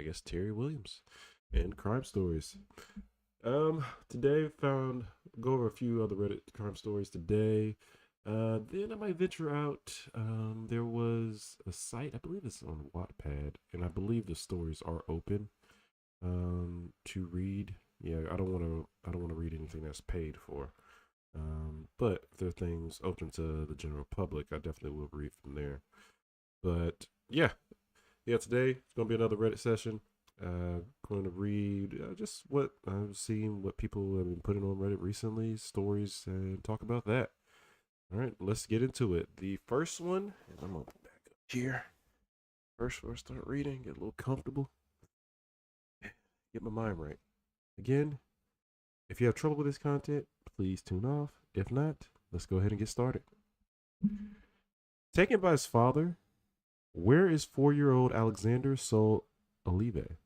I guess Terry Williams and crime stories. Today found go over a few other Reddit crime stories today. Then I might venture out. There was a site, I believe it's on Wattpad, and I believe the stories are open to read. Yeah, I don't want to read anything that's paid for. But if there are things open to the general public, I definitely will read from there. But yeah, today it's gonna be another Reddit session. Going to read just what I've seen, what people have been putting on Reddit recently, stories, and talk about that. All right, let's get into it. The first one, and I'm gonna back up here. First, before I start reading, get a little comfortable, get my mind right. Again, if you have trouble with this content, please tune off. If not, let's go ahead and get started. Taken by his father, where is 4-year-old Alexander Sol Olive?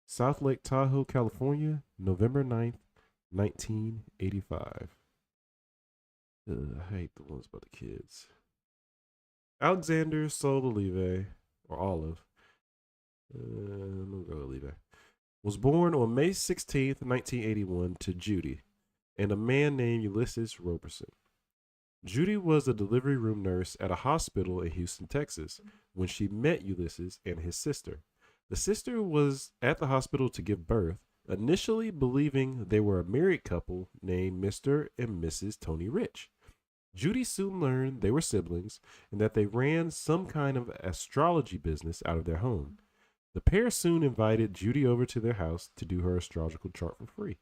South Lake Tahoe, California, November 9th, 1985. I hate the ones about the kids. Alexander Sol Olive, or Olive, I'm going to go Olive, was born on May 16th, 1981, to Judy and a man named Ulysses Roberson. Judy was a delivery room nurse at a hospital in Houston, Texas, when she met Ulysses and his sister. The sister was at the hospital to give birth, initially believing they were a married couple named Mr. and Mrs. Tony Rich. Judy soon learned they were siblings and that they ran some kind of astrology business out of their home. The pair soon invited Judy over to their house to do her astrological chart for free.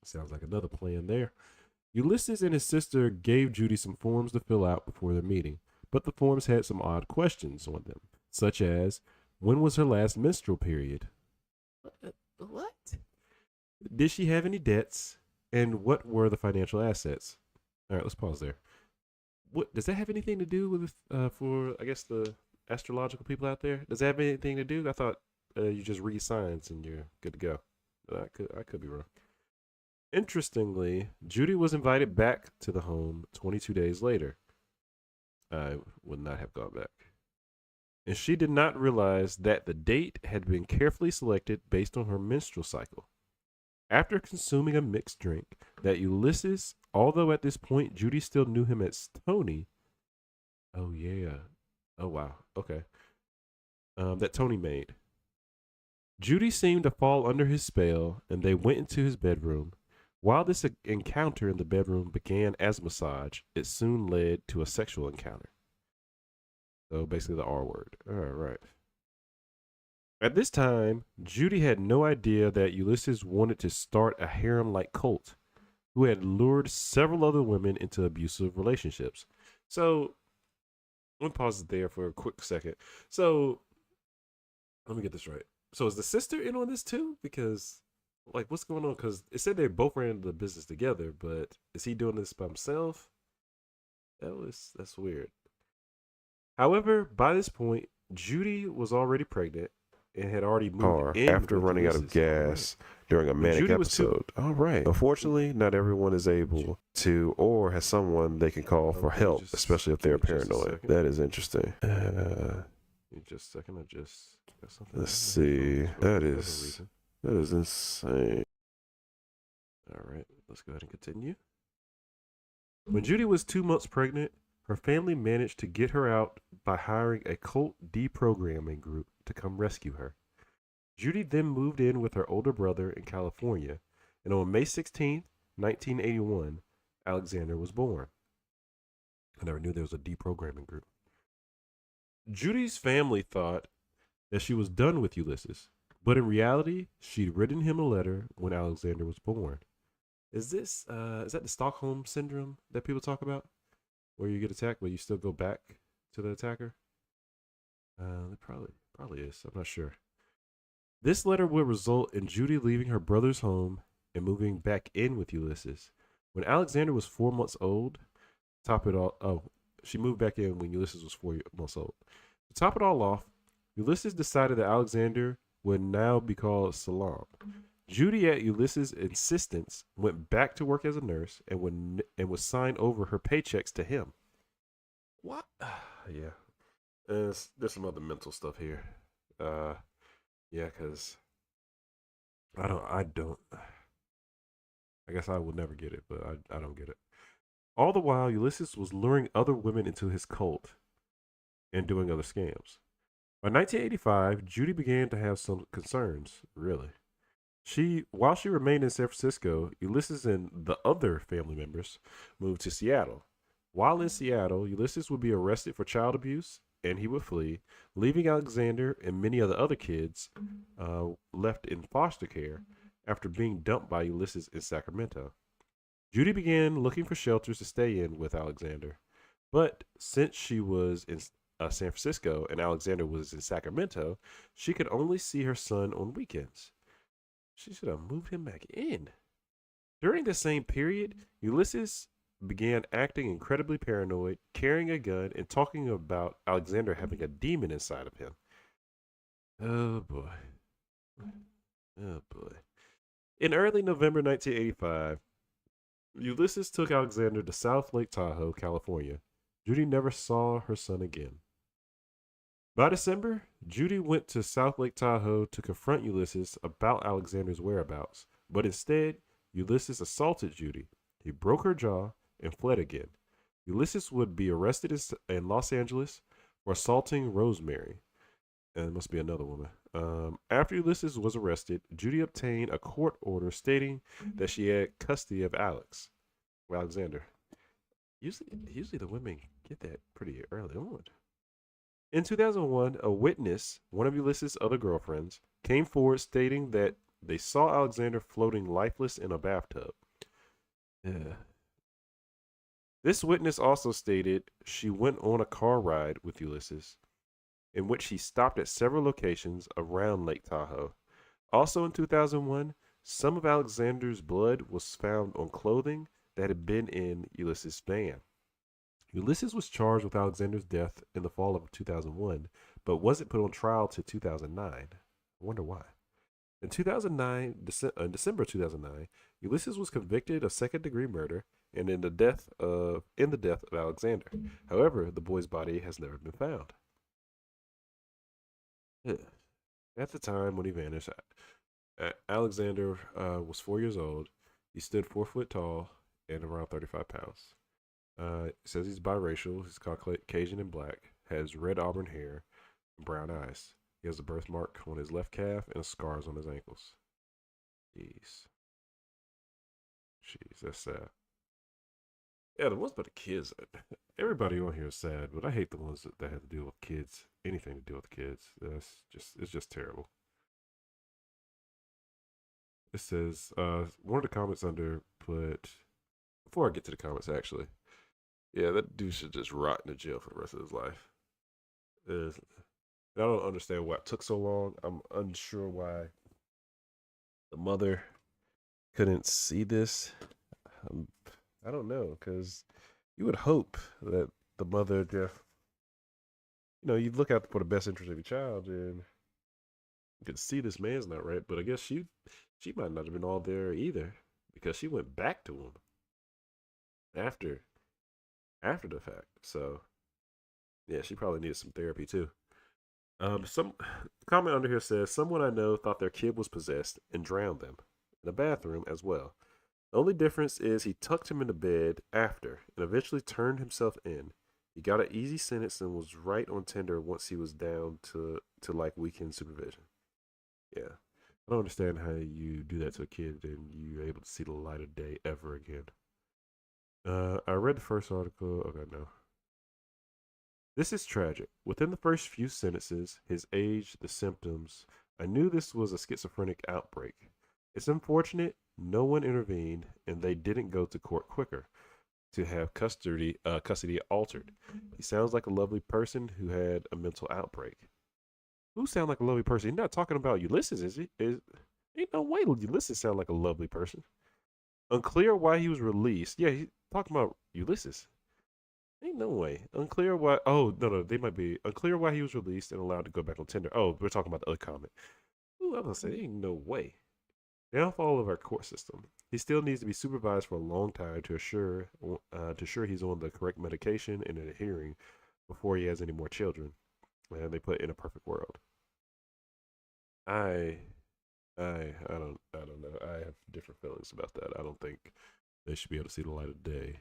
Sounds like another plan there. Ulysses and his sister gave Judy some forms to fill out before their meeting, but the forms had some odd questions on them, such as, when was her last menstrual period? What? Did she have any debts? And what were the financial assets? All right, let's pause there. What does that have anything to do with, for, I guess, the astrological people out there? Does that have anything to do? I thought you just read signs and you're good to go. I could be wrong. Interestingly, Judy was invited back to the home 22 days later. I would not have gone back. And she did not realize that the date had been carefully selected based on her menstrual cycle. After consuming a mixed drink that Ulysses, although at this point Judy still knew him as Tony. Oh, yeah. Oh, wow. Okay. That Tony made. Judy seemed to fall under his spell, and they went into his bedroom. While this encounter in the bedroom began as a massage, it soon led to a sexual encounter. So basically the R word. All right. At this time, Judy had no idea that Ulysses wanted to start a harem-like cult who had lured several other women into abusive relationships. So, let me pause it there for a quick second. So, let me get this right. So, is the sister in on this too? Because like what's going on? Because it said they both ran the business together, but is he doing this by himself? That's weird. However, by this point, Judy was already pregnant and had already moved in after with running out of Ulysses. All right. gas during a manic Judy was too. episode. All right. Unfortunately, not everyone is able to or has someone they can call for help, especially if they're paranoid. That is interesting. Just a second. I just got something. Let's see. That is insane. All right. Let's go ahead and continue. When Judy was 2 months pregnant, her family managed to get her out by hiring a cult deprogramming group to come rescue her. Judy then moved in with her older brother in California, and on May 16th, 1981, Alexander was born. I never knew there was a deprogramming group. Judy's family thought that she was done with Ulysses, but in reality, she'd written him a letter when Alexander was born. Is that the Stockholm syndrome that people talk about? Where you get attacked, but you still go back to the attacker? It probably is. I'm not sure. This letter would result in Judy leaving her brother's home and moving back in with Ulysses. When Alexander was 4 months old, she moved back in when Ulysses was 4 months old. To top it all off, Ulysses decided that Alexander would now be called Salam. Judy, at Ulysses' insistence, went back to work as a nurse and would sign over her paychecks to him. What? Yeah. There's some other mental stuff here. Uh, yeah, because I don't. I guess I would never get it, but I don't get it. All the while, Ulysses was luring other women into his cult and doing other scams. By 1985, Judy began to have some concerns, really. While she remained in San Francisco, Ulysses and the other family members moved to Seattle. While in Seattle, Ulysses would be arrested for child abuse and he would flee, leaving Alexander and many of the other kids left in foster care after being dumped by Ulysses in Sacramento. Judy began looking for shelters to stay in with Alexander, but since she was in San Francisco and Alexander was in Sacramento, she could only see her son on weekends. She should have moved him back in. During the same period, Ulysses began acting incredibly paranoid, carrying a gun, and talking about Alexander having a demon inside of him. Oh boy. Oh boy. In early November 1985, Ulysses took Alexander to South Lake Tahoe, California. Judy never saw her son again. By December, Judy went to South Lake Tahoe to confront Ulysses about Alexander's whereabouts, but instead, Ulysses assaulted Judy. He broke her jaw and fled again. Ulysses would be arrested in Los Angeles for assaulting Rosemary. And it must be another woman. After Ulysses was arrested, Judy obtained a court order stating that she had custody of Alexander. Usually the women get that pretty early on. In 2001, a witness, one of Ulysses' other girlfriends, came forward stating that they saw Alexander floating lifeless in a bathtub. Yeah. This witness also stated she went on a car ride with Ulysses, in which he stopped at several locations around Lake Tahoe. Also in 2001, some of Alexander's blood was found on clothing that had been in Ulysses' van. Ulysses was charged with Alexander's death in the fall of 2001, but wasn't put on trial till 2009. I wonder why. In December 2009, Ulysses was convicted of second-degree murder and in the death of Alexander. However, the boy's body has never been found. At the time when he vanished, Alexander was 4 years old. He stood 4 foot tall and around 35 pounds. It says he's biracial. He's Caucasian and black. Has red auburn hair and brown eyes. He has a birthmark on his left calf and scars on his ankles. Jeez. Jeez, that's sad. Yeah, the ones about the kids. Everybody on here is sad, but I hate the ones that have to deal with kids. Anything to do with kids. It's just terrible. It says, one of the comments under put, before I get to the comments actually, yeah, that dude should just rot in the jail for the rest of his life. I don't understand why it took so long. I'm unsure why the mother couldn't see this. I don't know, because you would hope that the mother just, you'd look out for the best interest of your child and you could see this man's not right. But I guess she might not have been all there either because she went back to him after the fact. So yeah, she probably needed some therapy too. Some comment under here says someone I know thought their kid was possessed and drowned them in the bathroom as well. The only difference is he tucked him into bed after and eventually turned himself in. He got an easy sentence and was right on Tinder once he was down to like weekend supervision. Yeah. I don't understand how you do that to a kid and you're able to see the light of day ever again. I read the first article. Okay, no. This is tragic. Within the first few sentences, his age, the symptoms, I knew this was a schizophrenic outbreak. It's unfortunate no one intervened and they didn't go to court quicker to have custody altered. He sounds like a lovely person who had a mental outbreak. Who sound like a lovely person? He's not talking about Ulysses, is he? Ain't no way Ulysses sound like a lovely person. Unclear why he was released. Yeah, he's talking about Ulysses. Ain't no way. Unclear why. Oh, no, they might be. Unclear why he was released and allowed to go back on Tinder. Oh, we're talking about the other comment. Ooh, I was going to say, ain't no way. Downfall of our court system. He still needs to be supervised for a long time to assure he's on the correct medication and adhering before he has any more children. And they put in a perfect world. I I don't know. I have different feelings about that. I don't think they should be able to see the light of day.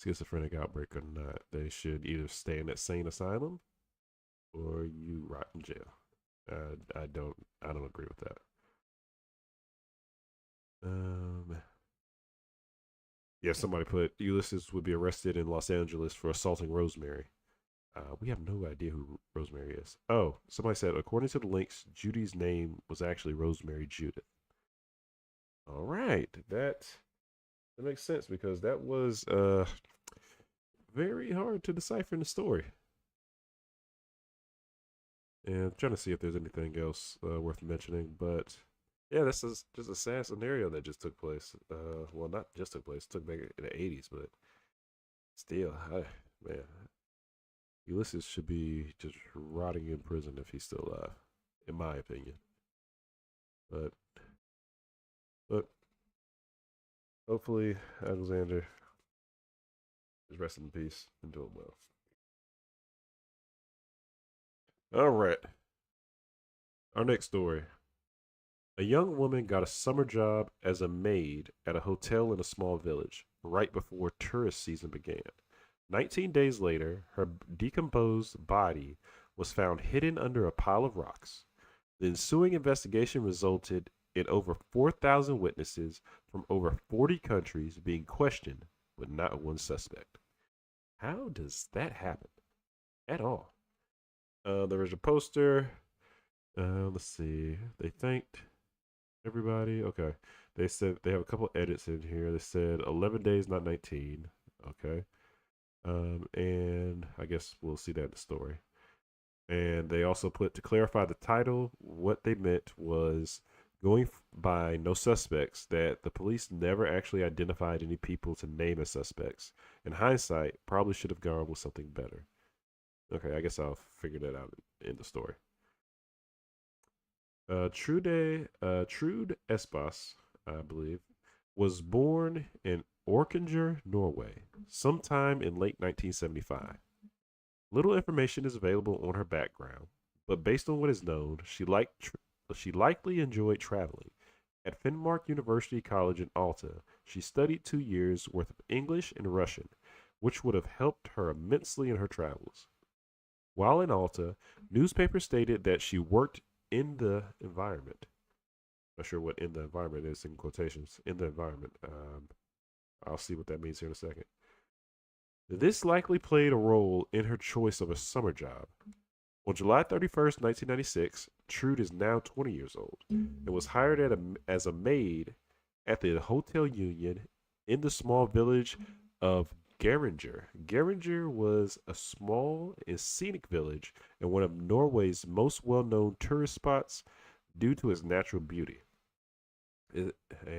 Schizophrenic outbreak or not, they should either stay in that sane asylum or you rot in jail. I don't agree with that. Um, yeah, somebody put Ulysses would be arrested in Los Angeles for assaulting Rosemary. We have no idea who Rosemary is. Oh, somebody said according to the links, Judy's name was actually Rosemary Judith. All right, that makes sense because that was very hard to decipher in the story. And I'm trying to see if there's anything else worth mentioning, but yeah, this is just a sad scenario that just took place. Well, not just took place; took back in the '80s, but still, man, Ulysses should be just rotting in prison if he's still alive, in my opinion. But but hopefully Alexander is resting in peace and doing well. All right, our next story. A young woman got a summer job as a maid at a hotel in a small village right before tourist season began. 19 days later, her decomposed body was found hidden under a pile of rocks. The ensuing investigation resulted in over 4,000 witnesses from over 40 countries being questioned, but not one suspect. How does that happen at all? There was a poster. Let's see. They thanked everybody. Okay. They said they have a couple edits in here. They said 11 days, not 19. Okay. And I guess we'll see that in the story. And they also put to clarify the title, what they meant was going by no suspects, that the police never actually identified any people to name as suspects. In hindsight, probably should have gone with something better. Okay, I guess I'll figure that out in the story. Trude Espas, I believe, was born in Orkanger, Norway, sometime in late 1975. Little information is available on her background, but based on what is known, she likely enjoyed traveling. At Finnmark University College in Alta, she studied 2 years worth of English and Russian, which would have helped her immensely in her travels. While in Alta, newspapers stated that she worked in the environment. Not sure what in the environment is in quotations. In the environment. I'll see what that means here in a second. This likely played a role in her choice of a summer job. On July 31st, 1996, Trude is now 20 years old and was hired as a maid at the Hotel Union in the small village of Geringer. Geringer was a small and scenic village and one of Norway's most well known tourist spots due to its natural beauty. And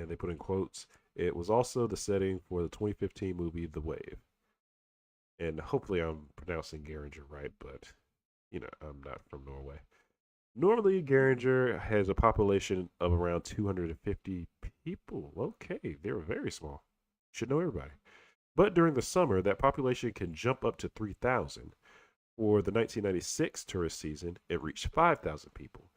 they put in quotes, it was also the setting for the 2015 movie The Wave. And hopefully I'm pronouncing Geringer right, but I'm not from Norway. Normally, Geringer has a population of around 250 people. Okay, they're very small. Should know everybody. But during the summer, that population can jump up to 3,000. For the 1996 tourist season, it reached 5,000 people,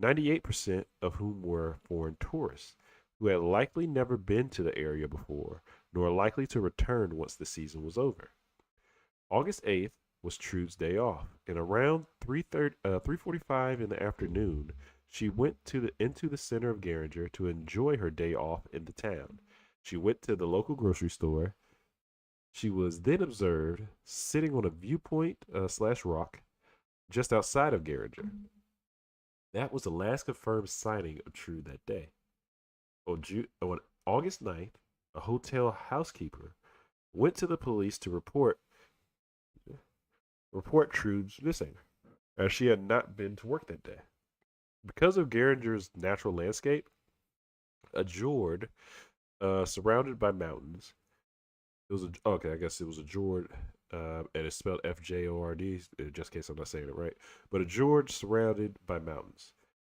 98% of whom were foreign tourists who had likely never been to the area before, nor likely to return once the season was over. August 8th was Trude's day off, and around 3:45 in the afternoon, she went into the center of Geringer to enjoy her day off in the town. She went to the local grocery store. She was then observed sitting on a viewpoint slash rock just outside of Geringer. That was the last confirmed sighting of Trude that day. On August 9th, a hotel housekeeper went to the police to report Trude's missing, as she had not been to work that day. Because of Geringer's natural landscape, a fjord surrounded by mountains. It was okay. I guess it was a fjord, and it's spelled Fjord. Just in case I'm not saying it right, but a fjord surrounded by mountains.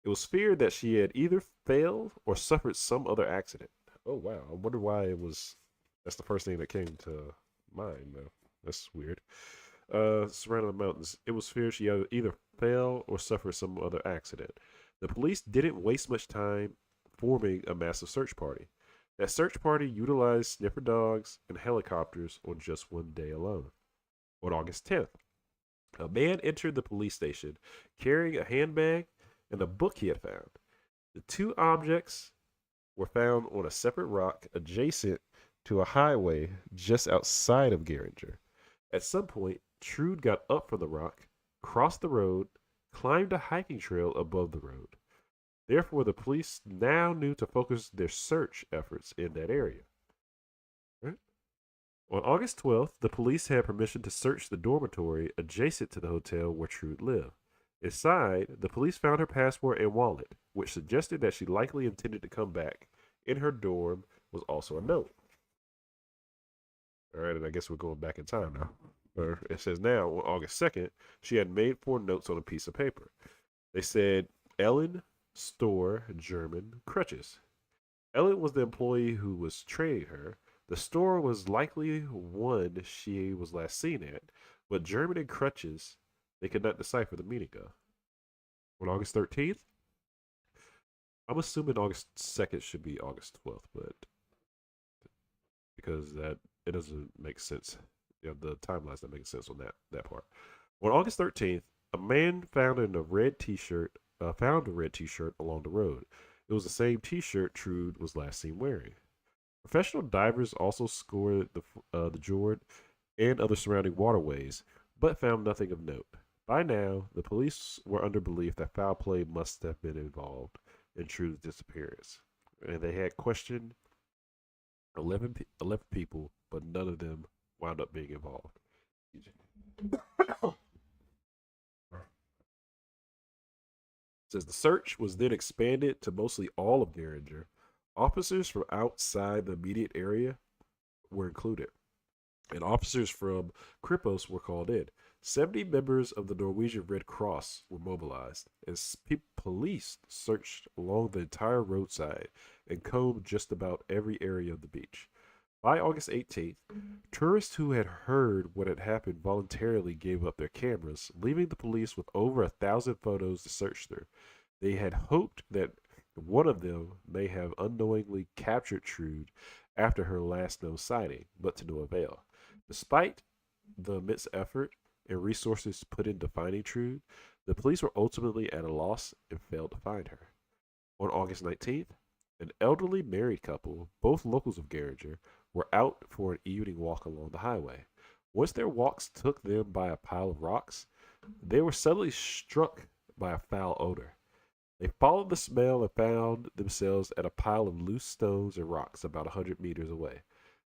It was feared that she had either failed or suffered some other accident. Oh wow! I wonder why it was. That's the first thing that came to mind. Though that's weird. surrounding the mountains. It was feared she either fell or suffered some other accident. The police didn't waste much time forming a massive search party. That search party utilized sniffer dogs and helicopters on just one day alone. On August 10th, a man entered the police station carrying a handbag and a book he had found. The two objects were found on a separate rock adjacent to a highway just outside of Geringer. At some point, Trude got up from the rock, crossed the road, climbed a hiking trail above the road. Therefore, the police now knew to focus their search efforts in that area. Right? On August 12th, the police had permission to search the dormitory adjacent to the hotel where Trude lived. Inside, the police found her passport and wallet, which suggested that she likely intended to come back. In her dorm was also a note. All right, and I guess we're going back in time now. Or it says now, on August 2nd, she had made 4 notes on a piece of paper. They said, Ellen, store, German, crutches. Ellen was the employee who was training her. The store was likely one she was last seen at, but German and crutches, they could not decipher the meaning of. On August 13th, I'm assuming August 2nd should be August 12th, but because that it doesn't make sense. You know, the timelines that make sense on that part. On August 13th, a man found a red T-shirt along the road. It was the same T-shirt Trude was last seen wearing. Professional divers also scoured the Jord and other surrounding waterways, but found nothing of note. By now, the police were under belief that foul play must have been involved in Trude's disappearance, and they had questioned 11 people, but none of them wound up being involved. It says the search was then expanded to mostly all of Geringer. Officers from outside the immediate area were included, and officers from Kripos were called in. 70 members of the Norwegian Red Cross were mobilized, as police searched along the entire roadside and combed just about every area of the beach. By August 18th, tourists who had heard what had happened voluntarily gave up their cameras, leaving the police with over 1,000 photos to search through. They had hoped that one of them may have unknowingly captured Trude after her last known sighting, but to no avail. Despite the immense effort and resources put into finding Trude, the police were ultimately at a loss and failed to find her. On August 19th, an elderly married couple, both locals of Geringer, were out for an evening walk along the highway. Once their walks took them by a pile of rocks, they were suddenly struck by a foul odor. They followed the smell and found themselves at a pile of loose stones and rocks about 100 meters away.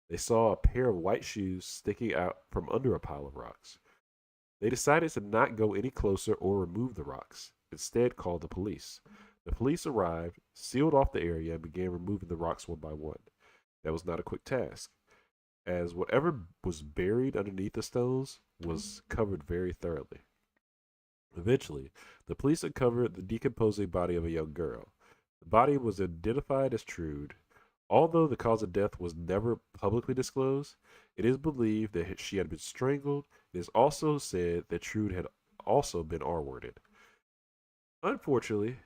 They saw a pair of white shoes sticking out from under a pile of rocks. They decided to not go any closer or remove the rocks, instead called the police. The police arrived, sealed off the area, and began removing the rocks one by one. That was not a quick task, as whatever was buried underneath the stones was covered very thoroughly. Eventually, the police uncovered the decomposing body of a young girl. The body was identified as Trude. Although the cause of death was never publicly disclosed, it is believed that she had been strangled. It is also said that Trude had also been R-worded. Unfortunately,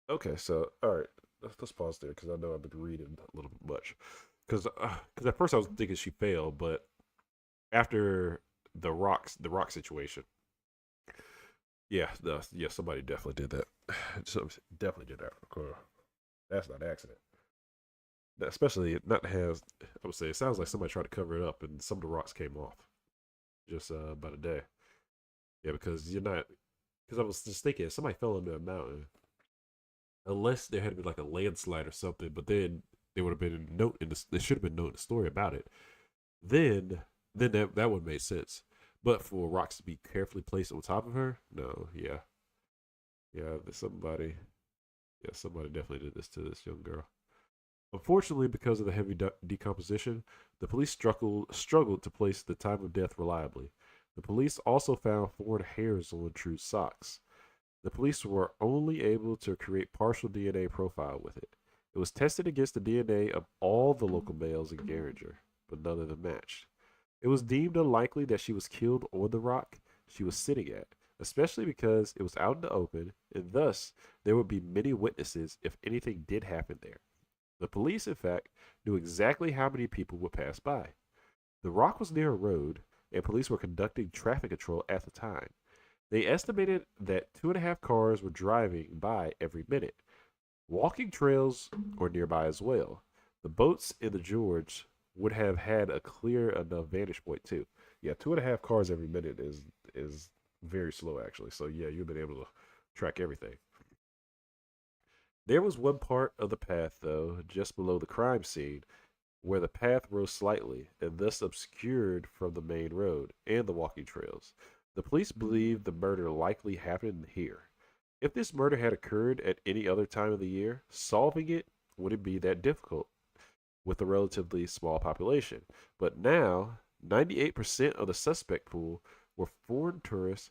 okay, so, all right, let's pause there because I know I've been reading a little bit much. Because at first I was thinking she failed, but after the rock situation, yeah, somebody definitely did that. Definitely did that. That's not an accident. Especially not has. I would say it sounds like somebody tried to cover it up, and some of the rocks came off just about a day. Yeah, because you're not. Because I was just thinking, if somebody fell into a mountain, unless there had been like a landslide or something, but then there would have been a note in the. There should have been a note in the story about it. Then that would make sense. But for rocks to be carefully placed on top of her, no, yeah, somebody definitely did this to this young girl. Unfortunately, because of the heavy decomposition, the police struggled to place the time of death reliably. The police also found foreign hairs on Trude's socks. The police were only able to create partial DNA profile with it. It was tested against the DNA of all the local males in Geringer, but none of them matched. It was deemed unlikely that she was killed on the rock she was sitting at, especially because it was out in the open, and thus there would be many witnesses if anything did happen there. The police, in fact, knew exactly how many people would pass by. The rock was near a road, and police were conducting traffic control at the time. They estimated that 2.5 cars were driving by every minute. Walking trails were nearby as well. The boats in the George would have had a clear enough vantage point too. Yeah, 2.5 cars every minute is very slow actually. So yeah, you've been able to track everything. There was one part of the path though, just below the crime scene, where the path rose slightly and thus obscured from the main road and the walking trails. The police believe the murder likely happened here. If this murder had occurred at any other time of the year, solving it wouldn't be that difficult with a relatively small population. But now, 98% of the suspect pool were foreign tourists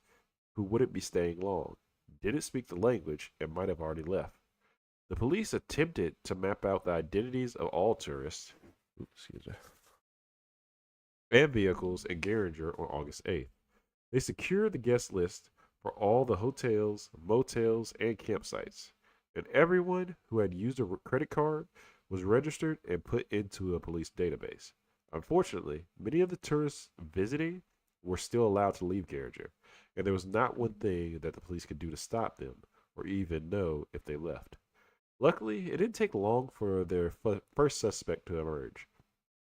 who wouldn't be staying long, didn't speak the language, and might have already left. The police attempted to map out the identities of all tourists, excuse me, and vehicles in Garinger on August 8th. They secured the guest list for all the hotels, motels, and campsites, and everyone who had used a credit card was registered and put into a police database. Unfortunately, many of the tourists visiting were still allowed to leave Garinger, and there was not one thing that the police could do to stop them or even know if they left. Luckily, it didn't take long for their first suspect to emerge.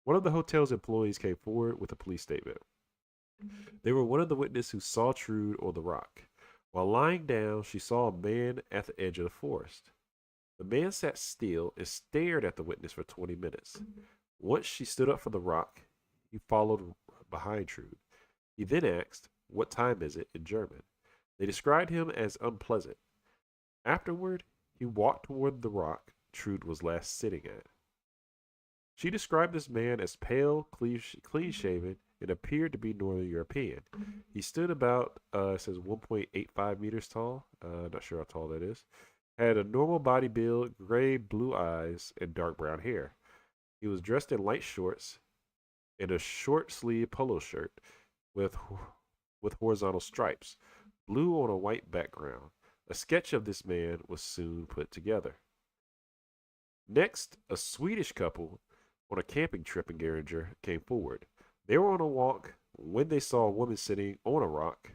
One of the hotel's employees came forward with a police statement. They were one of the witnesses who saw Trude on the rock. While lying down, she saw a man at the edge of the forest. The man sat still and stared at the witness for 20 minutes. Once she stood up from the rock, he followed behind Trude. He then asked, "What time is it?" in German. They described him as unpleasant. Afterward, he walked toward the rock Trude was last sitting at. She described this man as pale, clean shaven, and appeared to be Northern European. He stood about, it says 1.85 meters tall. Not sure how tall that is. Had a normal body build, gray blue eyes, and dark brown hair. He was dressed in light shorts and a short sleeve polo shirt with horizontal stripes, blue on a white background. A sketch of this man was soon put together. Next, a Swedish couple on a camping trip in Garinger came forward. They were on a walk when they saw a woman sitting on a rock.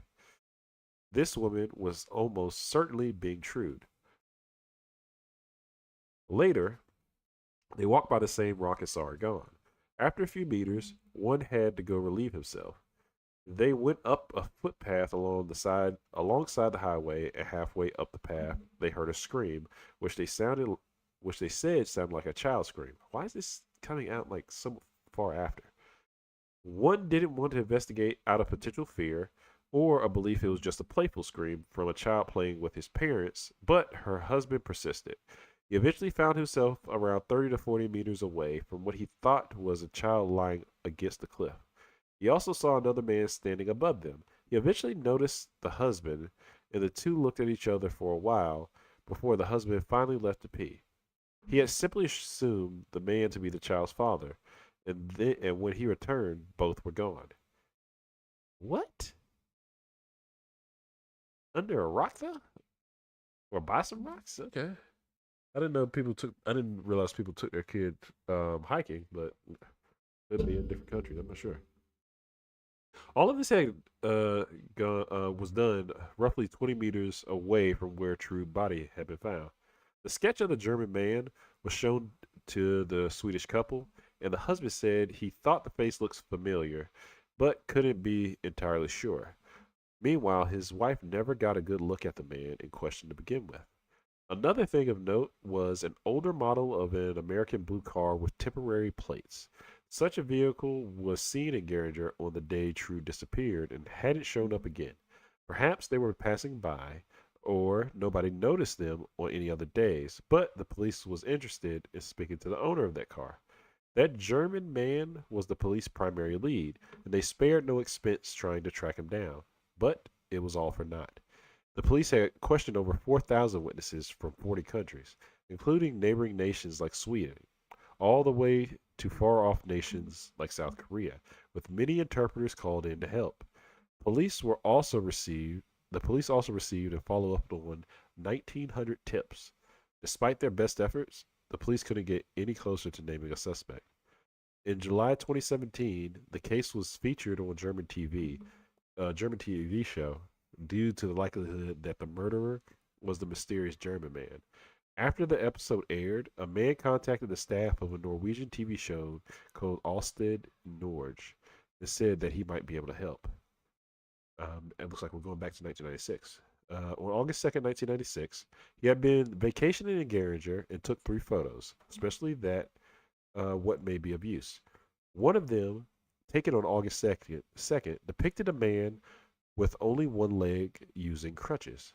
This woman was almost certainly being Trude. Later, they walked by the same rock and saw her gone. After a few meters, one had to go relieve himself. They went up a footpath alongside the highway, and halfway up the path, they heard a scream, which they said sounded like a child scream. Why is this coming out like so far after? One didn't want to investigate out of potential fear or a belief it was just a playful scream from a child playing with his parents, but her husband persisted. He eventually found himself around 30 to 40 meters away from what he thought was a child lying against the cliff. He also saw another man standing above them. He eventually noticed the husband, and the two looked at each other for a while before the husband finally left to pee. He had simply assumed the man to be the child's father, and when he returned, both were gone. What? Under a rock, though? Or by some rocks? Okay. I didn't realize people took their kid hiking, but could be in different countries. I'm not sure. All of this had was done roughly 20 meters away from where Trude's body had been found. The sketch of the German man was shown to the Swedish couple, and the husband said he thought the face looks familiar, but couldn't be entirely sure. Meanwhile, his wife never got a good look at the man in question to begin with. Another thing of note was an older model of an American blue car with temporary plates. Such a vehicle was seen in Garinger on the day Trude disappeared and hadn't shown up again. Perhaps they were passing by, or nobody noticed them on any other days, but the police was interested in speaking to the owner of that car. That German man was the police primary lead, and they spared no expense trying to track him down. But it was all for naught. The police had questioned over 4,000 witnesses from 40 countries, including neighboring nations like Sweden. all the way to far off nations like South Korea, with many interpreters called in to help. Police were also received the police also received and followed up on 1900 tips. Despite their best efforts, the police couldn't get any closer to naming a suspect. In July 2017, the case was featured on German TV show, due to the likelihood that the murderer was the mysterious German man. After the episode aired, a man contacted the staff of a Norwegian TV show called Alsted Norge and said that he might be able to help. It looks like we're going back to 1996. On August 2nd, 1996, he had been vacationing in Garinger and took 3 photos, especially that what may be of use. One of them, taken on August 2nd, depicted a man with only one leg using crutches.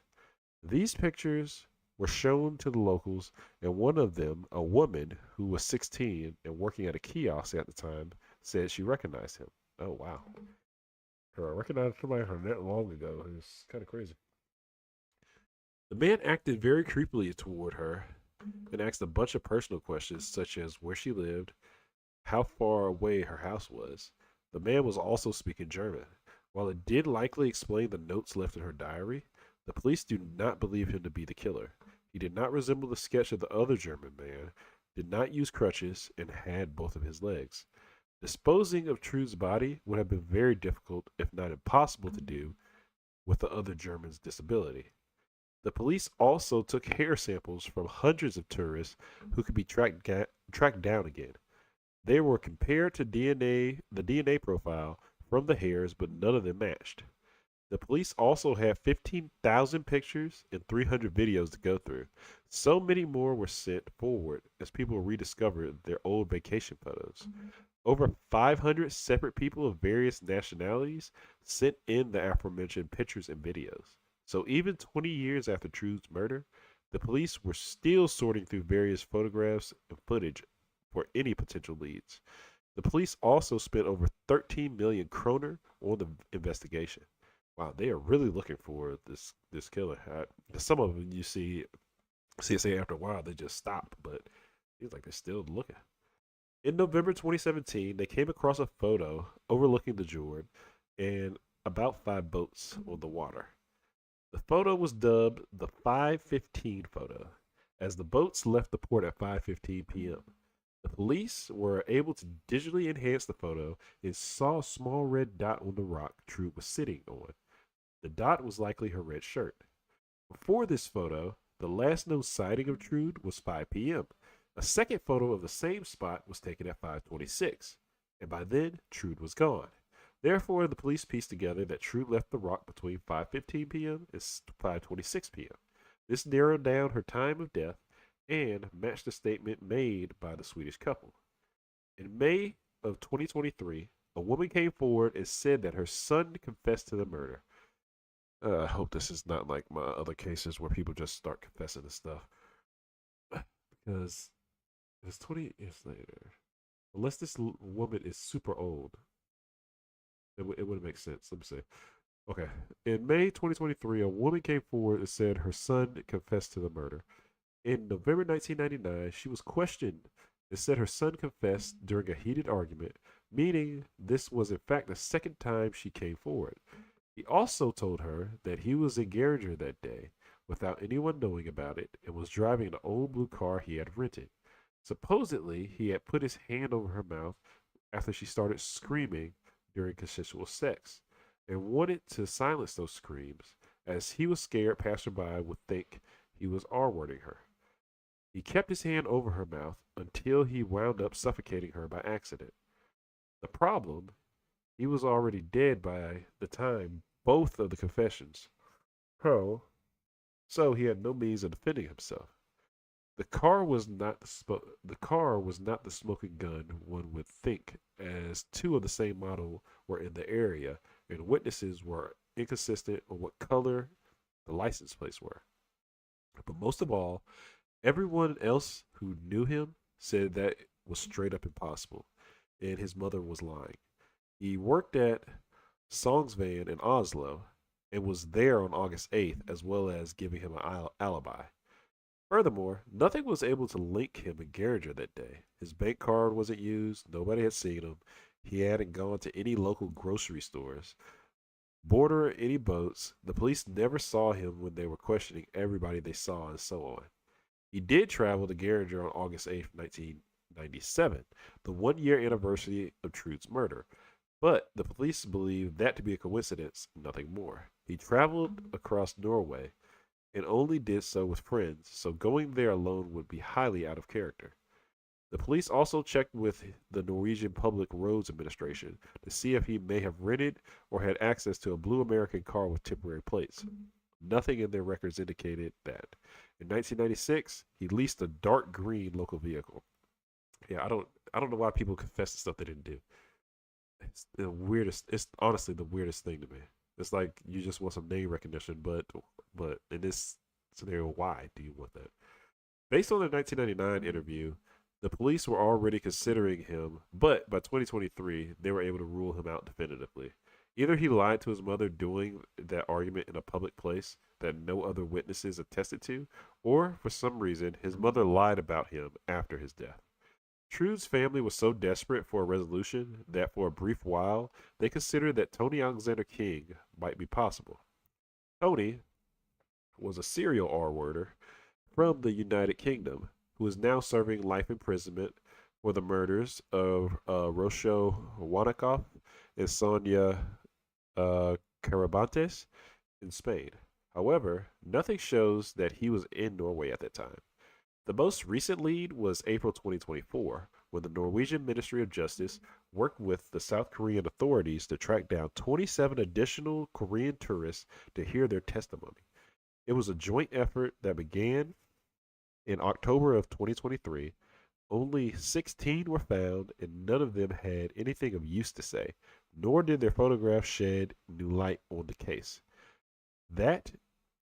These pictures were shown to the locals, and one of them, a woman who was 16 and working at a kiosk at the time, said she recognized him. Oh, wow. I recognized somebody from that long ago. It's kind of crazy. The man acted very creepily toward her and asked a bunch of personal questions, such as where she lived, how far away her house was. The man was also speaking German. While it did likely explain the notes left in her diary, the police do not believe him to be the killer. He did not resemble the sketch of the other German man, did not use crutches, and had both of his legs. Disposing of Trude's body would have been very difficult, if not impossible, to do with the other German's disability. The police also took hair samples from hundreds of tourists who could be tracked down again. They were compared to the DNA profile from the hairs, but none of them matched. The police also had 15,000 pictures and 300 videos to go through. So many more were sent forward as people rediscovered their old vacation photos. Over 500 separate people of various nationalities sent in the aforementioned pictures and videos. So even 20 years after Trude's murder, the police were still sorting through various photographs and footage for any potential leads. The police also spent over 13 million kroner on the investigation. Wow, they are really looking for this killer. Some of them you see say after a while they just stop, but it seems like they're still looking. In November 2017, they came across a photo overlooking the Jordan and about 5 boats on the water. The photo was dubbed the 5:15 photo, as the boats left the port at 5:15 p.m. The police were able to digitally enhance the photo and saw a small red dot on the rock Trude was sitting on. The dot was likely her red shirt. Before this photo, the last known sighting of Trude was 5 p.m. A second photo of the same spot was taken at 5:26, and by then, Trude was gone. Therefore, the police pieced together that Trude left the rock between 5:15 p.m. and 5:26 p.m. This narrowed down her time of death and matched the statement made by the Swedish couple. In May of 2023, a woman came forward and said that her son confessed to the murder. I hope this is not like my other cases where people just start confessing to stuff. Because it's 20 years later. Unless this woman is super old, it wouldn't make sense. Let me see. Okay. In May 2023, a woman came forward and said her son confessed to the murder. In November 1999, she was questioned and said her son confessed during a heated argument, meaning this was in fact the second time she came forward. He also told her that he was in Garinger that day without anyone knowing about it and was driving an old blue car he had rented. Supposedly, he had put his hand over her mouth after she started screaming during consensual sex and wanted to silence those screams as he was scared passerby would think he was R-wording her. He kept his hand over her mouth until he wound up suffocating her by accident. The problem, he was already dead by the time both of the confessions. Oh, so he had no means of defending himself. The car was not the smoking gun one would think, as 2 of the same model were in the area, and witnesses were inconsistent on what color the license plates were. But most of all, everyone else who knew him said that it was straight up impossible, and his mother was lying. He worked at Songsvan in Oslo and was there on August 8th, as well as giving him an alibi. Furthermore, nothing was able to link him and Geringer that day. His bank card wasn't used, nobody had seen him, he hadn't gone to any local grocery stores, board or any boats. The police never saw him when they were questioning everybody they saw, and so on. He did travel to Geringer on August 8th, 1997, the 1 year anniversary of Trude's murder. But the police believe that to be a coincidence, nothing more. He traveled across Norway and only did so with friends, so going there alone would be highly out of character. The police also checked with the Norwegian Public Roads Administration to see if he may have rented or had access to a blue American car with temporary plates. Nothing in their records indicated that. In 1996, he leased a dark green local vehicle. Yeah, I don't know why people confess to stuff they didn't do. It's the weirdest. It's honestly the weirdest thing to me. It's like you just want some name recognition, but in this scenario, why do you want that? Based on the 1999 interview, the police were already considering him, but by 2023, they were able to rule him out definitively. Either he lied to his mother during that argument in a public place that no other witnesses attested to, or for some reason, his mother lied about him after his death. Trude's family was so desperate for a resolution that for a brief while, they considered that Tony Alexander King might be possible. Tony was a serial R-worder from the United Kingdom who is now serving life imprisonment for the murders of Rosho Wanakov and Sonia Carabantes in Spain. However, nothing shows that he was in Norway at that time. The most recent lead was April 2024, when the Norwegian Ministry of Justice worked with the South Korean authorities to track down 27 additional Korean tourists to hear their testimony. It was a joint effort that began in October of 2023. Only 16 were found, and none of them had anything of use to say, nor did their photographs shed new light on the case. That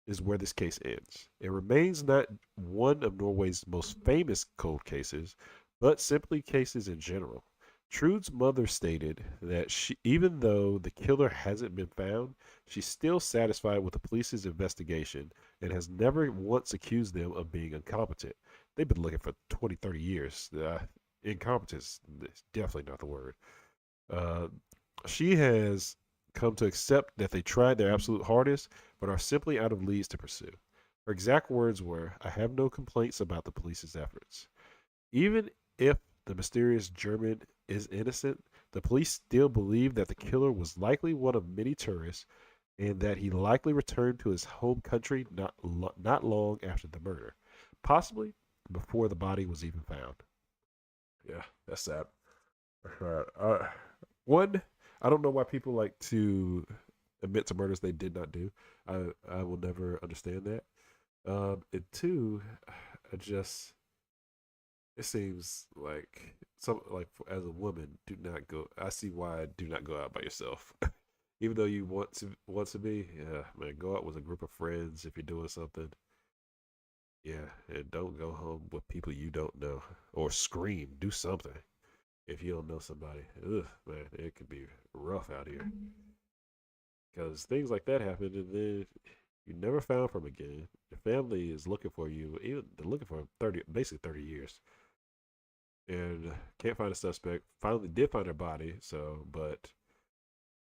is where this case ends. It remains not one of Norway's most famous cold cases, but simply cases in general. Trude's mother stated that even though the killer hasn't been found, she's still satisfied with the police's investigation and has never once accused them of being incompetent. They've been looking for 20, 30 years. Incompetence is definitely not the word. Uh, she has come to accept that they tried their absolute hardest, but are simply out of leads to pursue. Her exact words were, "I have no complaints about the police's efforts." Even if the mysterious German is innocent, the police still believe that the killer was likely one of many tourists and that he likely returned to his home country not long after the murder, possibly before the body was even found. Yeah, that's sad. One, I don't know why people like to admit to murders they did not do. I will never understand that. And two, I just it seems like some like as a woman, do not go. I see why do not go out by yourself. Even though you want to be, yeah, man, go out with a group of friends if you're doing something. Yeah, and don't go home with people you don't know or scream. Do something if you don't know somebody. Ugh, man, it could be rough out here because things like that happen, and then you never found from again. Your family is looking for you. Even they're looking for 30, basically 30 years, and can't find a suspect. Finally, did find her body. So, but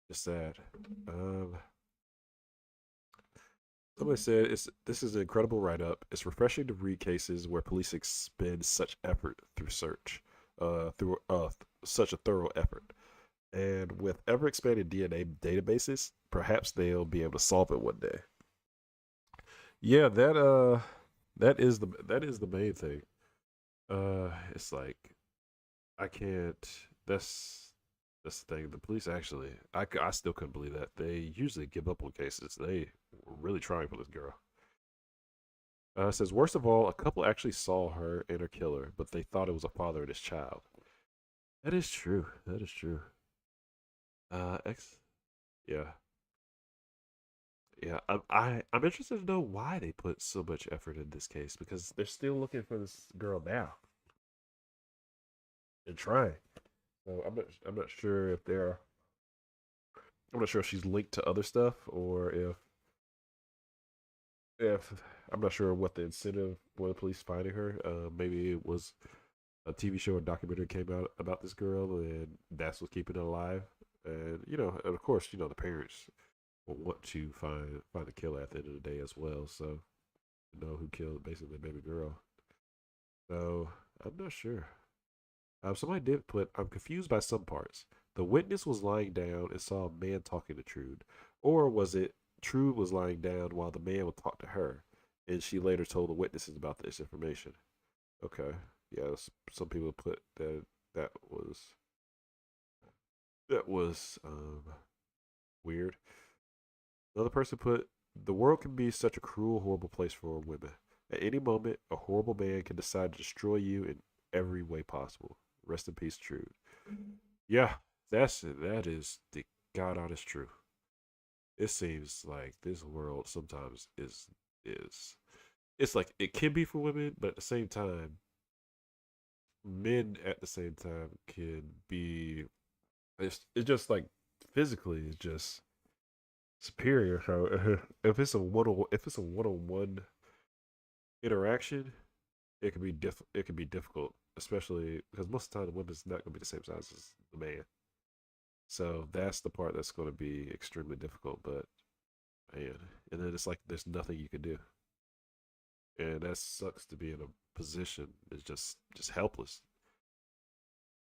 it's sad. Um, Somebody said this is an incredible write up. It's refreshing to read cases where police expend such effort through search, through such a thorough effort. And with ever expanding DNA databases, perhaps they'll be able to solve it one day. Yeah, that is the main thing. It's like I can't. That's the thing. The police actually, I still couldn't believe that they usually give up on cases. They were really trying for this girl. It says worst of all, a couple actually saw her and her killer, but they thought it was a father and his child. That is true. That is true. X. Yeah. Yeah, I'm interested to know why they put so much effort in this case because they're still looking for this girl now and trying. So I'm not sure if they're I'm not sure if she's linked to other stuff or if I'm not sure what the incentive for the police finding her. Maybe it was a TV show or documentary came out about this girl, and that's what's keeping it alive. And and of course, the parents will want to find the killer at the end of the day as well. So know who killed basically the baby girl. So I'm not sure. Somebody did put, I'm confused by some parts. The witness was lying down and saw a man talking to Trude. Or was it Trude was lying down while the man would talk to her, and she later told the witnesses about this information? Okay. Yeah, some people put that was that was weird. Another person put, the world can be such a cruel, horrible place for women. At any moment, a horrible man can decide to destroy you in every way possible. Rest in peace, Trude. Yeah, that's it. That is the God honest truth. It seems like this world sometimes is it's like it can be for women, but at the same time, men at the same time can be. It's just like physically, it's just superior. How if it's a one on one interaction, it can be difficult, especially because most of the time the woman's not gonna be the same size as the man. So that's the part that's going to be extremely difficult. But man, and then it's like there's nothing you can do, and that sucks to be in a position. It's just helpless.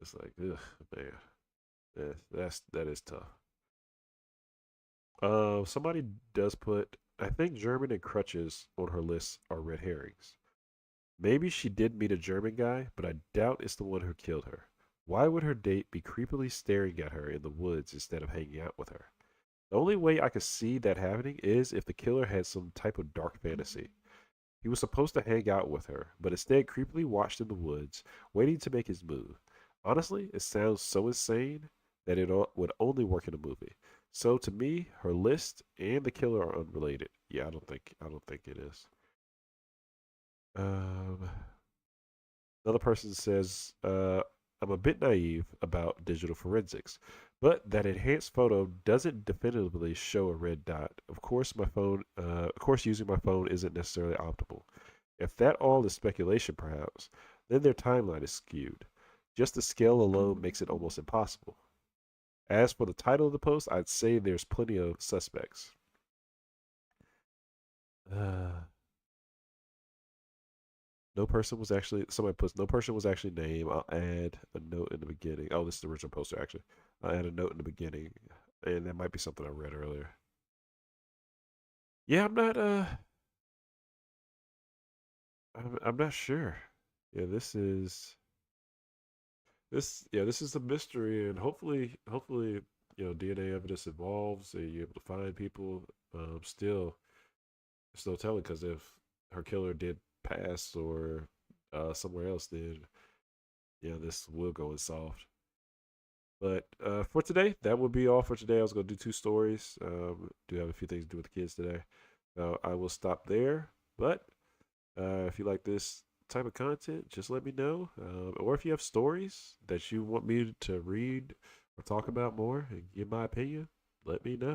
It's like, ugh, man, that is tough. Somebody does put, I think German and crutches on her list are red herrings. Maybe she did meet a German guy, but I doubt it's the one who killed her. Why would her date be creepily staring at her in the woods instead of hanging out with her? The only way I could see that happening is if the killer had some type of dark fantasy. He was supposed to hang out with her, but instead creepily watched in the woods, waiting to make his move. Honestly, it sounds so insane that would only work in a movie. So to me, her list and the killer are unrelated. Yeah, I don't think it is. Um, Another person says, I'm a bit naive about digital forensics, but that enhanced photo doesn't definitively show a red dot. Of course, using my phone isn't necessarily optimal. If that all is speculation, perhaps, then their timeline is skewed. Just the scale alone makes it almost impossible. As for the title of the post, I'd say there's plenty of suspects. Uh, No person was actually, somebody puts, no person was actually named. I'll add a note in the beginning. Oh, this is the original poster, actually. I'll add a note in the beginning. And that might be something I read earlier. Yeah, I'm not sure. Yeah, this is a mystery, and hopefully, DNA evidence evolves and you're able to find people. Still, still telling, because if her killer did pass or somewhere else, then yeah, this will go unsolved. But for today, that would be all for today. I was going to do two stories. Do have a few things to do with the kids today. I will stop there. But if you like this type of content, just let me know. Or if you have stories that you want me to read or talk about more and give my opinion, let me know.